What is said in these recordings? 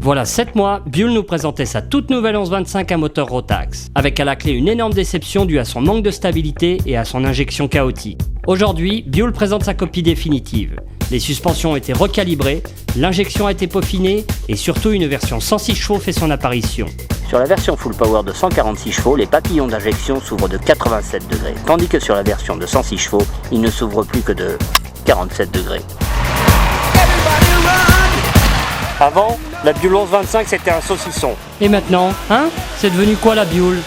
Voilà 7 mois, Buell nous présentait sa toute nouvelle 1125 à moteur Rotax, avec à la clé une énorme déception due à son manque de stabilité et à son injection chaotique. Aujourd'hui, Buell présente sa copie définitive. Les suspensions ont été recalibrées, l'injection a été peaufinée et surtout une version 106 chevaux fait son apparition. Sur la version full power de 146 chevaux, les papillons d'injection s'ouvrent de 87 degrés, tandis que sur la version de 106 chevaux, ils ne s'ouvrent plus que de 47 degrés. Avant, la Buell 1125 c'était un saucisson. Et maintenant, hein? C'est devenu quoi la Buell?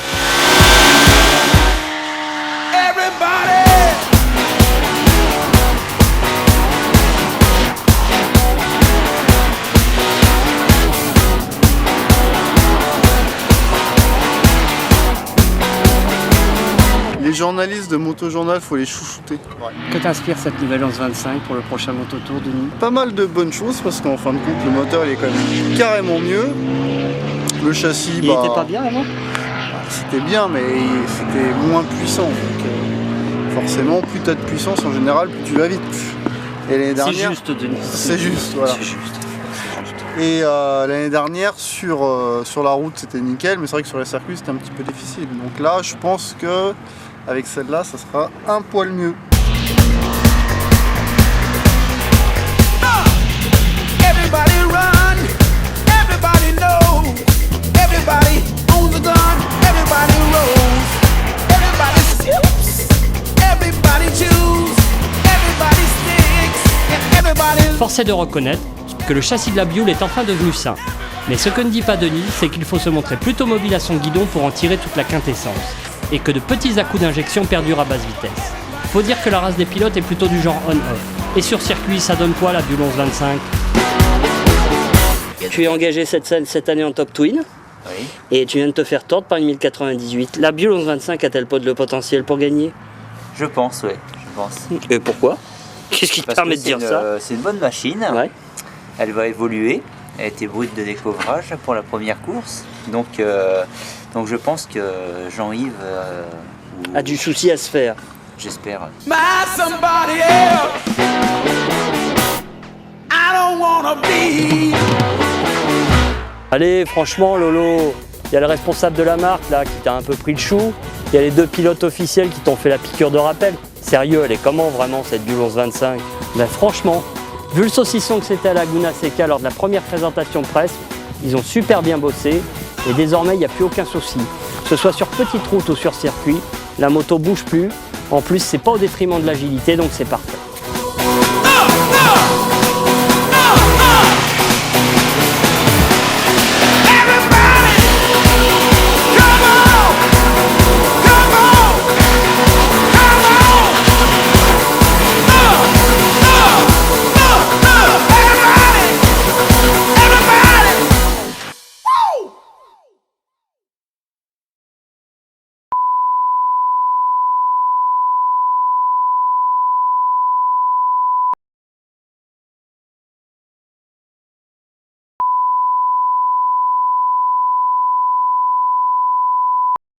Les journalistes de Motojournal, faut les chouchouter. Ouais. Que t'inspire cette nouvelle 1125 pour le prochain Mototour, Denis? Pas mal de bonnes choses parce qu'en fin de compte, le moteur il est quand même carrément mieux. Le châssis, Il était pas bien avant? C'était bien, mais c'était moins puissant. Donc, forcément, plus tu as de puissance en général, plus tu vas vite. Et l'année dernière, C'est juste, Denis. C'est juste, voilà. C'est juste. Et l'année dernière, sur la route, c'était nickel, mais c'est vrai que sur les circuits, c'était un petit peu difficile. Donc là, je pense que avec celle-là, ça sera un poil mieux. Force est de reconnaître que le châssis de la Buell est enfin devenu sain. Mais ce que ne dit pas Denis, c'est qu'il faut se montrer plutôt mobile à son guidon pour en tirer toute la quintessence. Et que de petits à-coups d'injection perdurent à basse vitesse. Faut dire que la race des pilotes est plutôt du genre on-off. Et sur circuit, ça donne quoi la Buell 1125? Tu es engagé cette année en Top Twin. Oui. Et tu viens de te faire tordre par une 1098. La Buell 1125 a-t-elle pas le potentiel pour gagner? Je pense, oui, je pense. Et pourquoi? Qu'est-ce qui te permet de dire ça? C'est une bonne machine. Ouais. Elle va évoluer. Elle a été brute de découvrage pour la première course. Donc je pense que Jean-Yves A du souci à se faire. J'espère. Allez, franchement, Lolo, il y a le responsable de la marque là qui t'a un peu pris le chou. Il y a les deux pilotes officiels qui t'ont fait la piqûre de rappel. Sérieux, elle est comment vraiment cette Buell 1125? Ben franchement, vu le saucisson que c'était à Laguna Seca lors de la première présentation presse, ils ont super bien bossé et désormais il n'y a plus aucun souci. Que ce soit sur petite route ou sur circuit, la moto bouge plus. En plus, c'est pas au détriment de l'agilité, donc c'est parfait.